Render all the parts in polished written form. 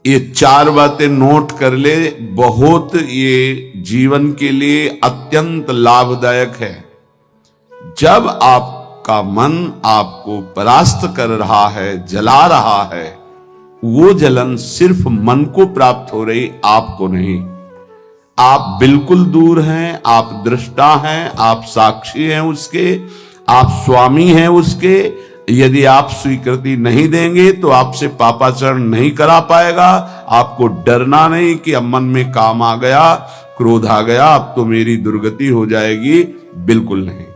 ये 4 बातें नोट कर ले, बहुत ये जीवन के लिए अत्यंत लाभदायक है। जब आपका मन आपको परास्त कर रहा है, जला रहा है, वो जलन सिर्फ मन को प्राप्त हो रही, आपको नहीं। आप बिल्कुल दूर हैं, आप दृष्टा हैं, आप साक्षी हैं उसके, आप स्वामी हैं उसके। यदि आप स्वीकृति नहीं देंगे तो आपसे पापाचरण नहीं करा पाएगा। आपको डरना नहीं कि अब मन में काम आ गया, क्रोध आ गया, अब तो मेरी दुर्गति हो जाएगी, बिल्कुल नहीं।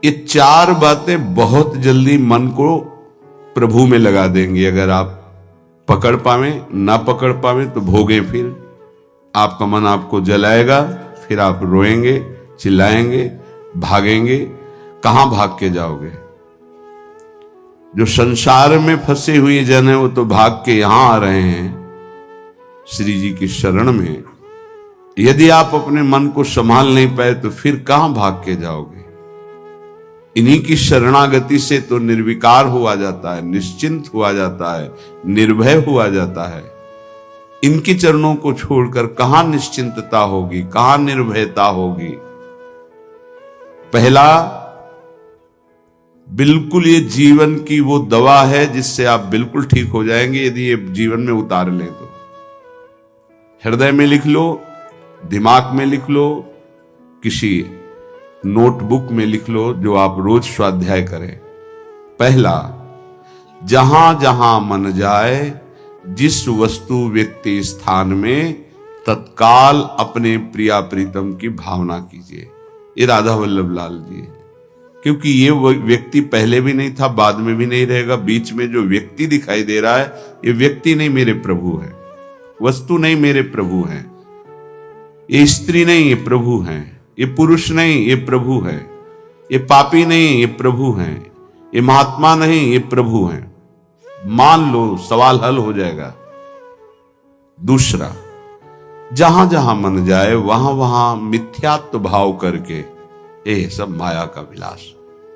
ये 4 बातें बहुत जल्दी मन को प्रभु में लगा देंगे। अगर आप पकड़ पावे, ना पकड़ पावे तो भोगे। फिर आपका मन आपको जलाएगा, फिर आप रोएंगे, चिल्लाएंगे, भागेंगे। कहां भाग के जाओगे? जो संसार में फंसे हुए जन है वो तो भाग के यहां आ रहे हैं श्री जी की शरण में। यदि आप अपने मन को संभाल नहीं पाए तो फिर कहां भाग के जाओगे? इन्हीं की शरणागति से तो निर्विकार हुआ जाता है, निश्चिंत हुआ जाता है, निर्भय हुआ जाता है। इनके चरणों को छोड़कर कहां निश्चिंतता होगी, कहां निर्भयता होगी? पहला, बिल्कुल ये जीवन की वो दवा है जिससे आप बिल्कुल ठीक हो जाएंगे यदि ये जीवन में उतार ले तो। हृदय में लिख लो, दिमाग में लिख लो, किसी नोटबुक में लिख लो, जो आप रोज स्वाध्याय करें। पहला, जहां जहां मन जाए, जिस वस्तु व्यक्ति स्थान में, तत्काल अपने प्रिया प्रीतम की भावना कीजिए। ये राधा वल्लभ लाल जी है। क्योंकि ये व्यक्ति पहले भी नहीं था, बाद में भी नहीं रहेगा। बीच में जो व्यक्ति दिखाई दे रहा है, ये व्यक्ति नहीं, मेरे प्रभु है। वस्तु नहीं, मेरे प्रभु है। ये स्त्री नहीं, ये प्रभु है। ये पुरुष नहीं, ये प्रभु है। ये पापी नहीं, ये प्रभु है। ये महात्मा नहीं, ये प्रभु है। मान लो, सवाल हल हो जाएगा। दूसरा, जहां जहां मन जाए वहां वहां मिथ्यात्व भाव करके, ये सब माया का विलास।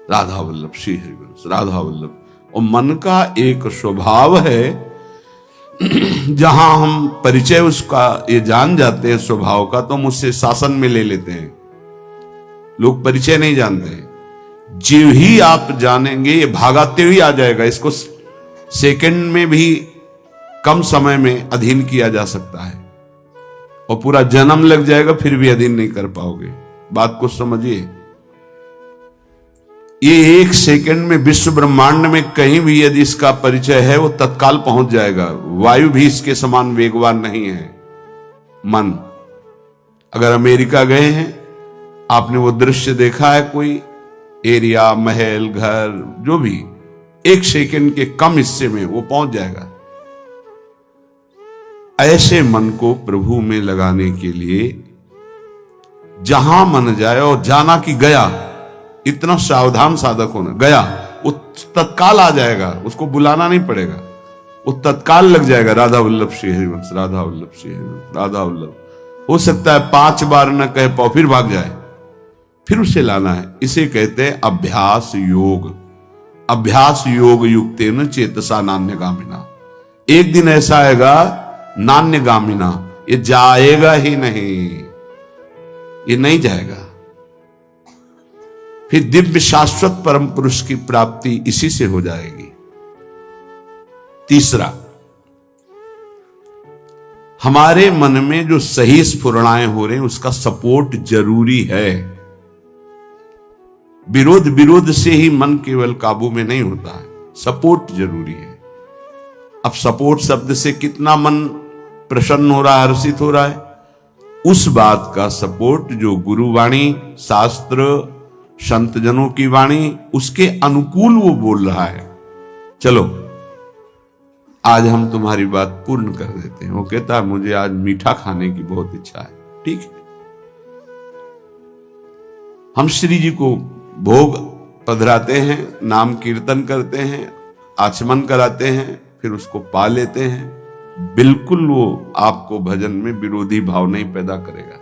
राधा वल्लभ श्री हरिवंश, राधा वल्लभ। और मन का एक स्वभाव है, जहां हम परिचय उसका ये जान जाते हैं स्वभाव का, तो हम उससे शासन में ले लेते हैं। लोग परिचय नहीं जानते। जो ही आप जानेंगे, ये भागाते हुए आ जाएगा। इसको सेकंड में भी कम समय में अधीन किया जा सकता है, और पूरा जन्म लग जाएगा फिर भी अधीन नहीं कर पाओगे। बात को समझिए। ये 1 सेकंड में विश्व ब्रह्मांड में कहीं भी यदि इसका परिचय है, वो तत्काल पहुंच जाएगा। वायु भी इसके समान वेगवान नहीं है मन। अगर अमेरिका गए हैं, आपने वो दृश्य देखा है, कोई एरिया, महल, घर, जो भी 1 सेकंड के कम हिस्से में वो पहुंच जाएगा। ऐसे मन को प्रभु में लगाने के लिए जहां मन जाए, और जाना कि गया, इतना सावधान साधक होना। गया, वो तत्काल आ जाएगा, उसको बुलाना नहीं पड़ेगा, वो तत्काल लग जाएगा। राधा वल्लभ श्री हरिवंश, राधा वल्लभ श्री हरिवंश, राधा वल्लभ। हो सकता है 5 बार न कहे पाओ, फिर भाग जाए, फिर उसे लाना है। इसे कहते हैं अभ्यास योग। अभ्यास योग युक्तेन चेतसा नान्यगामिना। एक दिन ऐसा आएगा, नान्यगामिना, ये जाएगा ही नहीं, ये नहीं जाएगा। फिर दिव्य शाश्वत परम पुरुष की प्राप्ति इसी से हो जाएगी। तीसरा, हमारे मन में जो सही स्फुरणाएं हो रहे हैं, उसका सपोर्ट जरूरी है। विरोध से ही मन केवल काबू में नहीं होता है, सपोर्ट जरूरी है। अब सपोर्ट शब्द से कितना मन प्रसन्न हो रहा है, हर्षित हो रहा है, उस बात का सपोर्ट जो गुरुवाणी, शास्त्र, संत जनों की वाणी, उसके अनुकूल वो बोल रहा है। चलो आज हम तुम्हारी बात पूर्ण कर देते हैं। वो कहता है मुझे आज मीठा खाने की बहुत इच्छा है। ठीक है, हम श्री जी को भोग पधराते हैं, नाम कीर्तन करते हैं, आचमन कराते हैं, फिर उसको पा लेते हैं। बिल्कुल वो आपको भजन में विरोधी भाव नहीं पैदा करेगा।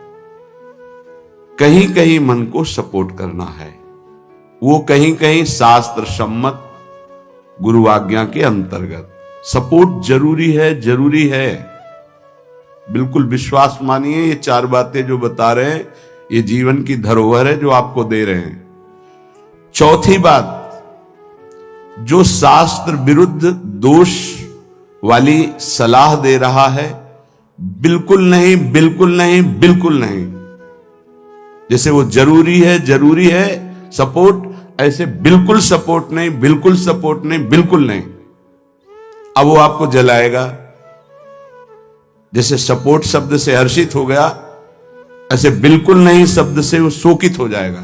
कहीं कहीं मन को सपोर्ट करना है, वो कहीं कहीं शास्त्र सम्मत गुरु आज्ञा के अंतर्गत सपोर्ट जरूरी है, जरूरी है। बिल्कुल विश्वास मानिए, ये 4 बातें जो बता रहे हैं ये जीवन की धरोहर है जो आपको दे रहे हैं। चौथी बात, जो शास्त्र विरुद्ध दोष वाली सलाह दे रहा है, बिल्कुल नहीं, बिल्कुल नहीं, बिल्कुल नहीं। जैसे वो जरूरी है सपोर्ट, ऐसे बिल्कुल सपोर्ट नहीं, बिल्कुल सपोर्ट नहीं, बिल्कुल नहीं। अब वो आपको जलाएगा। जैसे सपोर्ट शब्द से हर्षित हो गया, ऐसे बिल्कुल नहीं शब्द से वो शोकित हो जाएगा।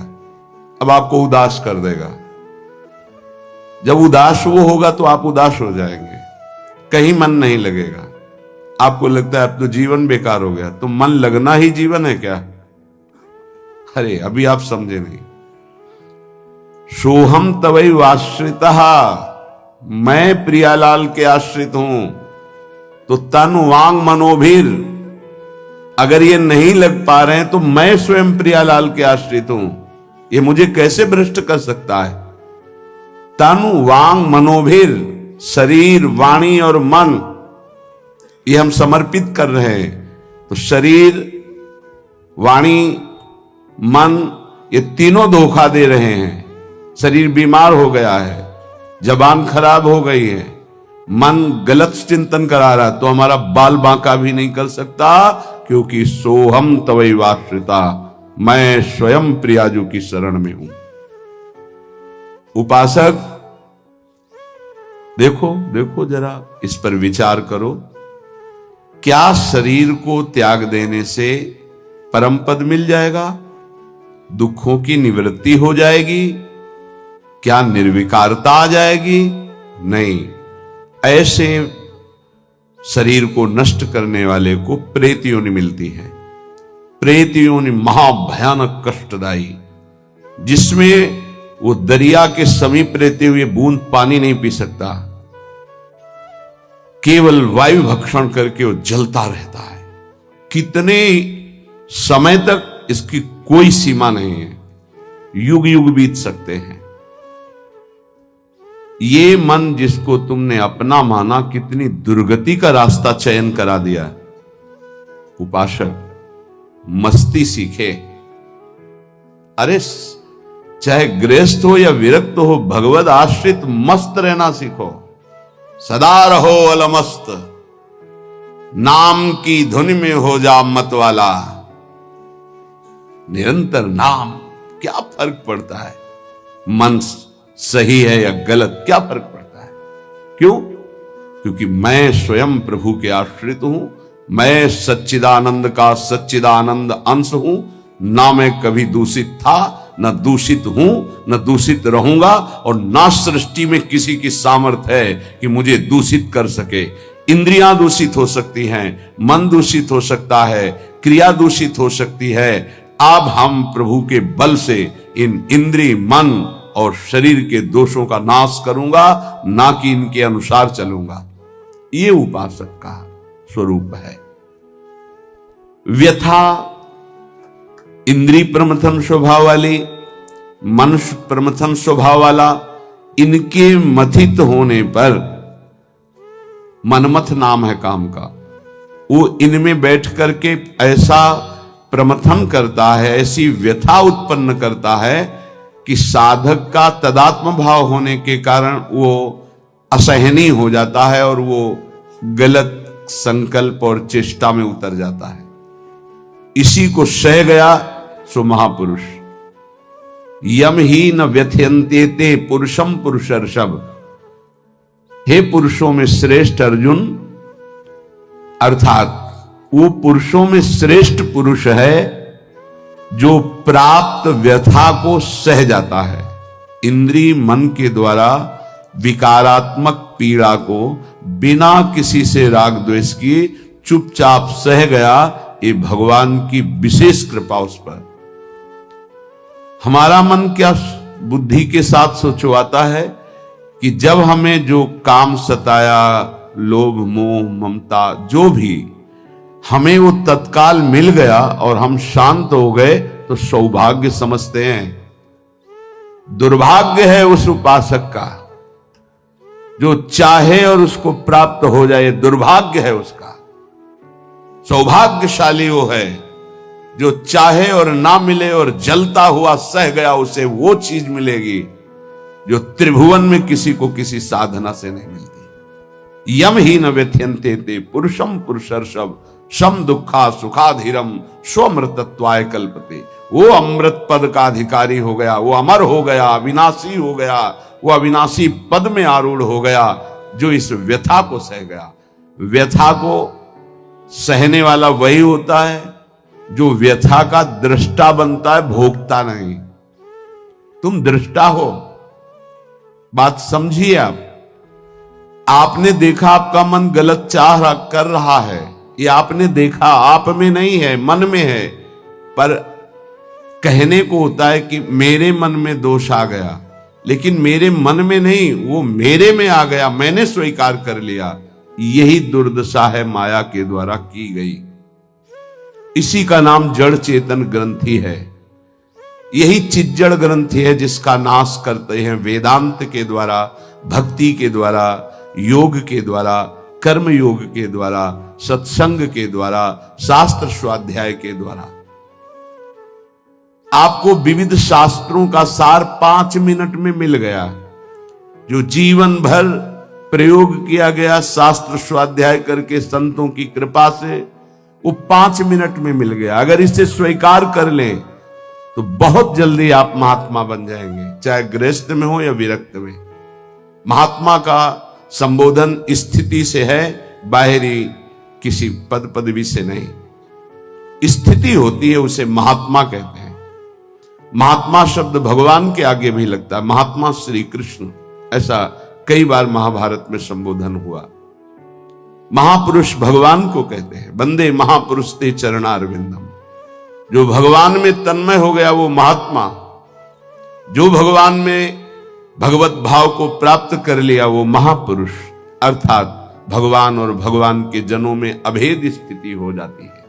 अब आपको उदास कर देगा। जब उदास वो होगा तो आप उदास हो जाएंगे, कहीं मन नहीं लगेगा। आपको लगता है अब तो जीवन बेकार हो गया। तो मन लगना ही जीवन है क्या? अरे अभी आप समझे नहीं। सोहम तवैव आश्रितः, मैं प्रियालाल के आश्रित हूं। तो तन वांग मनोभीर, अगर ये नहीं लग पा रहे हैं तो मैं स्वयं प्रियालाल के आश्रित हूं। ये मुझे कैसे भ्रष्ट कर सकता है? तन वांग मनोभीर, शरीर, वाणी और मन, ये हम समर्पित कर रहे हैं। तो शरीर, वाणी, मन, ये तीनों धोखा दे रहे हैं। शरीर बीमार हो गया है, जबान खराब हो गई है, मन गलत चिंतन करा रहा, तो हमारा बाल बांका भी नहीं कर सकता, क्योंकि सोहम तवैव आश्रिता, मैं स्वयं प्रियाजू की शरण में हूं। उपासक देखो जरा, इस पर विचार करो। क्या शरीर को त्याग देने से परम पद मिल जाएगा? दुखों की निवृत्ति हो जाएगी? क्या निर्विकारता आ जाएगी? नहीं। ऐसे शरीर को नष्ट करने वाले को प्रेत योनि मिलती है। प्रेत योनि महाभयानक कष्टदायी, जिसमें वो दरिया के समीप रहते हुए बूंद पानी नहीं पी सकता, केवल वायु भक्षण करके वो जलता रहता है। कितने समय तक इसकी कोई सीमा नहीं है, युग युग बीत सकते हैं। ये मन जिसको तुमने अपना माना, कितनी दुर्गति का रास्ता चयन करा दिया। उपासक मस्ती सीखे। अरे चाहे गृहस्थ हो या विरक्त हो, भगवद आश्रित मस्त रहना सीखो। सदा रहो अलमस्त, नाम की धुन में हो जा मत वाला। निरंतर नाम, क्या फर्क पड़ता है मन सही है या गलत, क्या फर्क पड़ता है? क्यों? क्योंकि मैं स्वयं प्रभु के आश्रित हूं। मैं सच्चिदानंद का सच्चिदानंद अंश हूं। ना मैं कभी दूषित था, न दूषित हूं, न दूषित रहूंगा, और ना सृष्टि में किसी की सामर्थ्य है कि मुझे दूषित कर सके। इंद्रियां दूषित हो सकती हैं, मन दूषित हो सकता है, क्रिया दूषित हो सकती है। अब हम प्रभु के बल से इन इंद्रिय, मन और शरीर के दोषों का नाश करूंगा, ना कि इनके अनुसार चलूंगा। ये उपासक का स्वरूप है। व्यथा इंद्रिय प्रमथन स्वभाव वाली, मनुष्य प्रमथन स्वभाव वाला, इनके मथित होने पर, मनमथ नाम है काम का, वो इनमें बैठ करके ऐसा प्रमथन करता है, ऐसी व्यथा उत्पन्न करता है कि साधक का तदात्म भाव होने के कारण वो असहनीय हो जाता है और वो गलत संकल्प और चेष्टा में उतर जाता है। इसी को सह गया सो महापुरुष। यम ही न व्यथयन्ते ते पुरुषम पुरुषर्षभ। हे पुरुषों में श्रेष्ठ अर्जुन, अर्थात वो पुरुषों में श्रेष्ठ पुरुष है जो प्राप्त व्यथा को सह जाता है। इंद्रिय मन के द्वारा विकारात्मक पीड़ा को बिना किसी से राग द्वेष किए चुपचाप सह गया, ये भगवान की विशेष कृपा उस पर। हमारा मन क्या बुद्धि के साथ सोचवाता है कि जब हमें जो काम सताया, लोभ मोह ममता जो भी, हमें वो तत्काल मिल गया और हम शांत हो गए तो सौभाग्य समझते हैं। दुर्भाग्य है उस उपासक का जो चाहे और उसको प्राप्त हो जाए, दुर्भाग्य है उसका। सौभाग्यशाली वो है जो चाहे और ना मिले और जलता हुआ सह गया, उसे वो चीज मिलेगी जो त्रिभुवन में किसी को किसी साधना से नहीं मिलती। यम ही न व्यथ्यन्ते ते पुरुषम पुरुषर्षभ शम दुखा सुखाधीरम स्वमृतत्वाय कल्पते। वो अमृत पद का अधिकारी हो गया, वो अमर हो गया, अविनाशी हो गया, वो अविनाशी पद में आरूढ़ हो गया जो इस व्यथा को सह गया। व्यथा को सहने वाला वही होता है जो व्यथा का दृष्टा बनता है, भोगता नहीं। तुम दृष्टा हो, बात समझिए। आपने देखा आपका मन गलत चाह कर रहा है, ये आपने देखा, आप में नहीं है, मन में है। पर कहने को होता है कि मेरे मन में दोष आ गया, लेकिन मेरे मन में नहीं, वो मेरे में आ गया, मैंने स्वीकार कर लिया। यही दुर्दशा है माया के द्वारा की गई। इसी का नाम जड़ चेतन ग्रंथि है। यही चिज्जड़ ग्रंथि है जिसका नाश करते हैं वेदांत के द्वारा, भक्ति के द्वारा, योग के द्वारा, कर्म योग के द्वारा, सत्संग के द्वारा, शास्त्र स्वाध्याय के द्वारा। आपको विविध शास्त्रों का सार 5 मिनट में मिल गया। जो जीवन भर प्रयोग किया गया शास्त्र स्वाध्याय करके संतों की कृपा से, वो 5 मिनट में मिल गया। अगर इसे स्वीकार कर लें तो बहुत जल्दी आप महात्मा बन जाएंगे, चाहे गृहस्थ में हो या विरक्त में। महात्मा का संबोधन स्थिति से है, बाहरी किसी पद पदवी से नहीं। स्थिति होती है, उसे महात्मा कहते हैं। महात्मा शब्द भगवान के आगे भी लगता है, महात्मा श्री कृष्ण, ऐसा कई बार महाभारत में संबोधन हुआ। महापुरुष भगवान को कहते हैं, वंदे महापुरुष ते चरणारविंदम। जो भगवान में तन्मय हो गया वो महात्मा, जो भगवान में भगवत भाव को प्राप्त कर लिया वो महापुरुष, अर्थात भगवान और भगवान के जनों में अभेद स्थिति हो जाती है।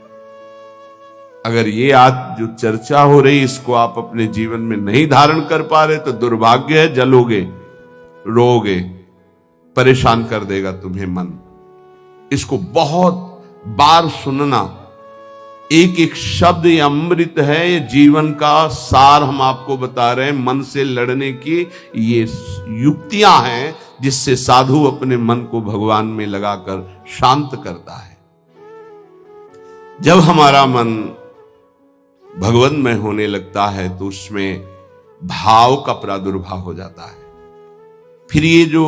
अगर ये आज जो चर्चा हो रही इसको आप अपने जीवन में नहीं धारण कर पा रहे तो दुर्भाग्य है, जलोगे, रोगे, परेशान कर देगा तुम्हें मन। इसको बहुत बार सुनना। एक एक शब्द ये अमृत है, ये जीवन का सार हम आपको बता रहे हैं। मन से लड़ने की ये युक्तियां हैं जिससे साधु अपने मन को भगवान में लगाकर शांत करता है। जब हमारा मन भगवन्मय होने लगता है तो उसमें भाव का प्रादुर्भाव हो जाता है। फिर ये जो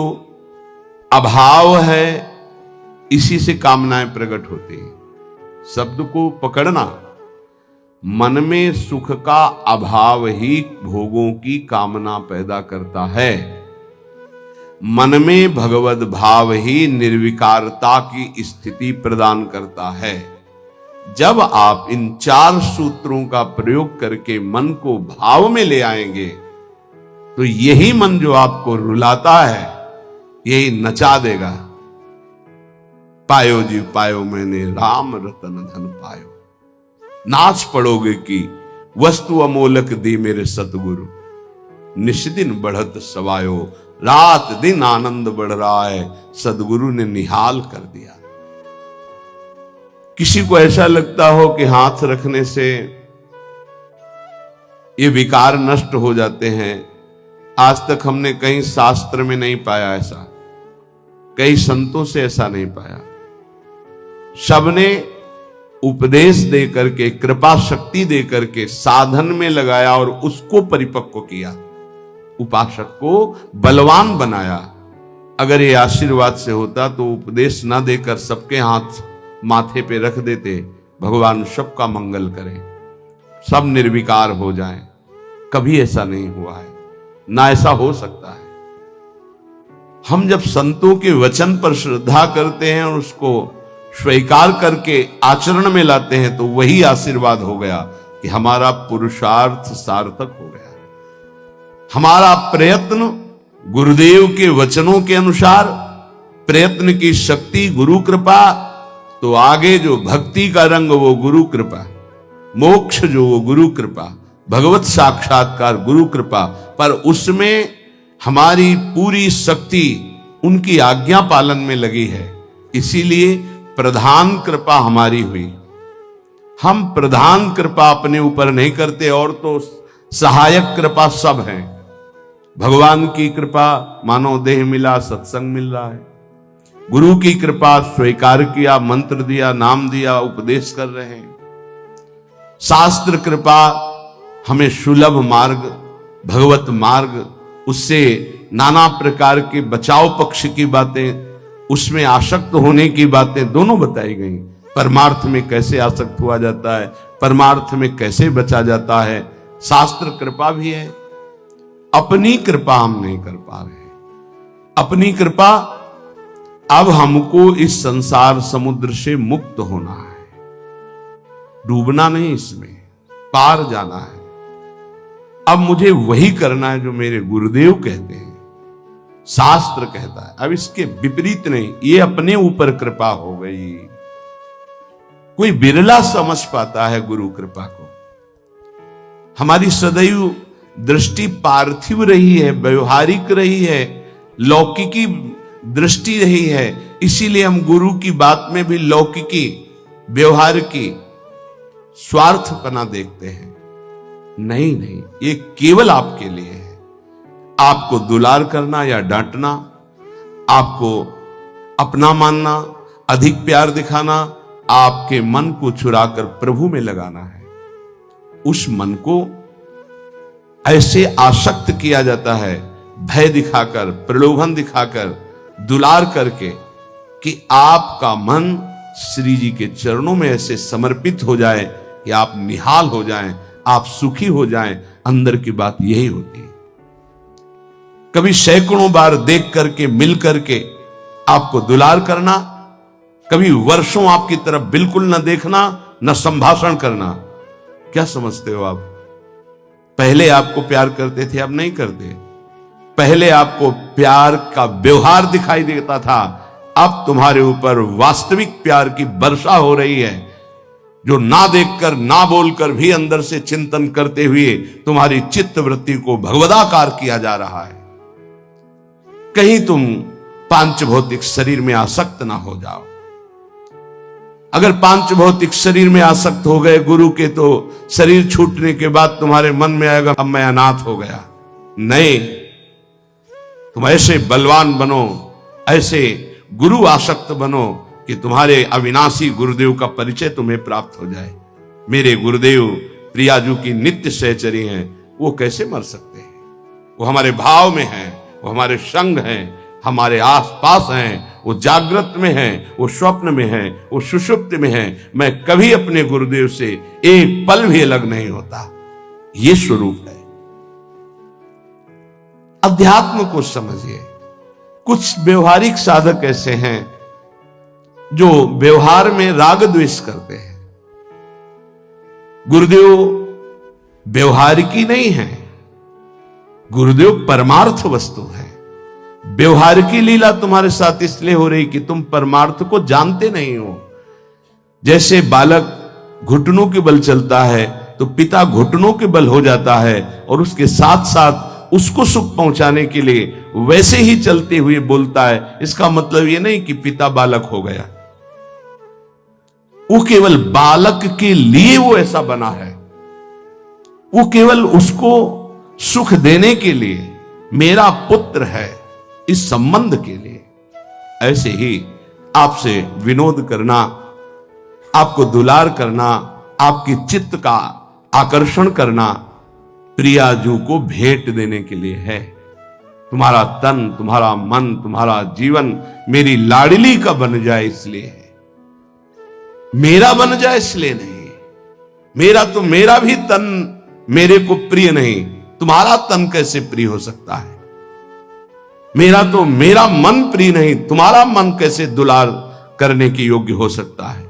अभाव है इसी से कामनाएं प्रकट होती हैं। शब्द को पकड़ना, मन में सुख का अभाव ही भोगों की कामना पैदा करता है। मन में भगवत भाव ही निर्विकारता की स्थिति प्रदान करता है। जब आप इन 4 सूत्रों का प्रयोग करके मन को भाव में ले आएंगे तो यही मन जो आपको रुलाता है यही नचा देगा। पायो जी पायो मैंने राम रतन धन पायो, नाच पड़ोगे कि वस्तु अमोलक दी मेरे सतगुरु, निष्दिन बढ़त सवायो, रात दिन आनंद बढ़ रहा है, सदगुरु ने निहाल कर दिया। किसी को ऐसा लगता हो कि हाथ रखने से ये विकार नष्ट हो जाते हैं, आज तक हमने कहीं शास्त्र में नहीं पाया ऐसा, कई संतों से ऐसा नहीं पाया। सबने उपदेश दे करके, कृपा शक्ति दे करके साधन में लगाया और उसको परिपक्व किया, उपासक को बलवान बनाया। अगर ये आशीर्वाद से होता तो उपदेश ना देकर सबके हाथ माथे पे रख देते, भगवान सबका मंगल करें, सब निर्विकार हो जाएं। कभी ऐसा नहीं हुआ है, ना ऐसा हो सकता है। हम जब संतों के वचन पर श्रद्धा करते हैं और उसको स्वीकार करके आचरण में लाते हैं तो वही आशीर्वाद हो गया कि हमारा पुरुषार्थ सार्थक हो गया। हमारा प्रयत्न गुरुदेव के वचनों के अनुसार, प्रयत्न की शक्ति गुरु कृपा, तो आगे जो भक्ति का रंग वो गुरु कृपा, मोक्ष जो वो गुरु कृपा, भगवत साक्षात्कार गुरु कृपा। पर उसमें हमारी पूरी शक्ति उनकी आज्ञा पालन में लगी है। इसीलिए प्रधान कृपा हमारी हुई। हम प्रधान कृपा अपने ऊपर नहीं करते, और तो सहायक कृपा सब है। भगवान की कृपा मानव देह मिला, सत्संग मिल रहा है। गुरु की कृपा स्वीकार किया, मंत्र दिया, नाम दिया, उपदेश कर रहे हैं। शास्त्र कृपा हमें सुलभ मार्ग, भगवत मार्ग, उससे नाना प्रकार के बचाव पक्ष की बातें, उसमें आसक्त होने की बातें दोनों बताई गई। परमार्थ में कैसे आसक्त हुआ जाता है, परमार्थ में कैसे बचा जाता है, शास्त्र कृपा भी है। अपनी कृपा हम नहीं कर पा रहे। अपनी कृपा, अब हमको इस संसार समुद्र से मुक्त होना है, डूबना नहीं, इसमें पार जाना है। अब मुझे वही करना है जो मेरे गुरुदेव कहते हैं, शास्त्र कहता है। अब इसके विपरीत नहीं, ये अपने ऊपर कृपा हो गई। कोई बिरला समझ पाता है गुरु कृपा को। हमारी सदैव दृष्टि पार्थिव रही है, व्यवहारिक रही है, लौकिकी दृष्टि रही है। इसीलिए हम गुरु की बात में भी लौकिकी, व्यवहार की, स्वार्थपना देखते हैं। नहीं नहीं, ये केवल आपके लिए है। आपको दुलार करना या डांटना, आपको अपना मानना, अधिक प्यार दिखाना, आपके मन को चुराकर प्रभु में लगाना है। उस मन को ऐसे आसक्त किया जाता है, भय दिखाकर, प्रलोभन दिखाकर, दुलार करके, कि आपका मन श्री जी के चरणों में ऐसे समर्पित हो जाए कि आप निहाल हो जाएं, आप सुखी हो जाएं। अंदर की बात यही होती है। कभी सैकड़ों बार देख करके, मिल करके आपको दुलार करना, कभी वर्षों आपकी तरफ बिल्कुल न देखना, न संभाषण करना। क्या समझते हो आप? पहले आपको प्यार करते थे, अब नहीं करते। पहले आपको प्यार का व्यवहार दिखाई देता था, अब तुम्हारे ऊपर वास्तविक प्यार की वर्षा हो रही है, जो ना देखकर, ना बोलकर भी अंदर से चिंतन करते हुए तुम्हारी चित्त वृत्ति को भगवदाकार किया जा रहा है। कहीं तुम पांच भौतिक शरीर में आसक्त ना हो जाओ। अगर पांच भौतिक शरीर में आसक्त हो गए गुरु के, तो शरीर छूटने के बाद तुम्हारे मन में आएगा अब मैं अनाथ हो गया। नहीं, तुम ऐसे बलवान बनो, ऐसे गुरु आसक्त बनो कि तुम्हारे अविनाशी गुरुदेव का परिचय तुम्हें प्राप्त हो जाए। मेरे गुरुदेव प्रियाजू की नित्य सहचरी हैं, वो कैसे मर सकते हैं? वो हमारे भाव में हैं, वो हमारे संग हैं, हमारे आसपास हैं, वो जागृत में हैं, वो स्वप्न में हैं, वो सुषुप्त में हैं। मैं कभी अपने गुरुदेव से एक पल भी अलग नहीं होता। ये स्वरूप है। अध्यात्म को समझिए। कुछ व्यवहारिक साधक ऐसे हैं जो व्यवहार में राग द्वेष करते हैं। गुरुदेव व्यवहारिकी नहीं है, गुरुदेव परमार्थ वस्तु है। व्यवहार की लीला तुम्हारे साथ इसलिए हो रही कि तुम परमार्थ को जानते नहीं हो। जैसे बालक घुटनों के बल चलता है तो पिता घुटनों के बल हो जाता है, और उसके साथ साथ उसको सुख पहुंचाने के लिए वैसे ही चलते हुए बोलता है। इसका मतलब यह नहीं कि पिता बालक हो गया, वो केवल बालक के लिए वो ऐसा बना है। वो केवल उसको सुख देने के लिए, मेरा पुत्र है, इस संबंध के लिए। ऐसे ही आपसे विनोद करना, आपको दुलार करना, आपकी चित्त का आकर्षण करना प्रियाजू को भेंट देने के लिए है। तुम्हारा तन, तुम्हारा मन, तुम्हारा जीवन मेरी लाडली का बन जाए इसलिए है, मेरा बन जाए इसलिए नहीं। मेरा तो मेरा भी तन मेरे को प्रिय नहीं, तुम्हारा तन कैसे प्रिय हो सकता है? मेरा तो मेरा मन प्रिय नहीं, तुम्हारा मन कैसे दुलार करने के योग्य हो सकता है?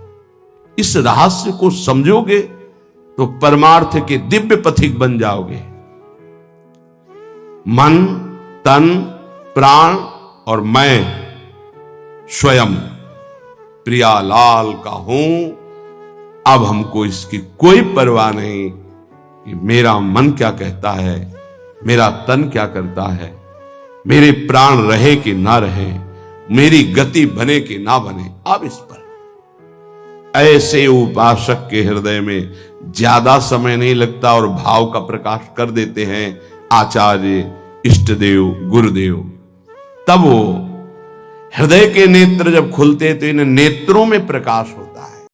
इस रहस्य को समझोगे तो परमार्थ के दिव्य पथिक बन जाओगे। मन, तन, प्राण और मैं स्वयं प्रियालाल का हूं। अब हमको इसकी कोई परवाह नहीं कि मेरा मन क्या कहता है, मेरा तन क्या करता है, मेरे प्राण रहे कि ना रहे। मेरी गति बने कि ना बने। अब इस पर ऐसे उपासक के हृदय में ज्यादा समय नहीं लगता और भाव का प्रकाश कर देते हैं आचार्य, इष्ट देव, गुरुदेव। तब वो हृदय के नेत्र जब खुलते तो इन नेत्रों में प्रकाश हो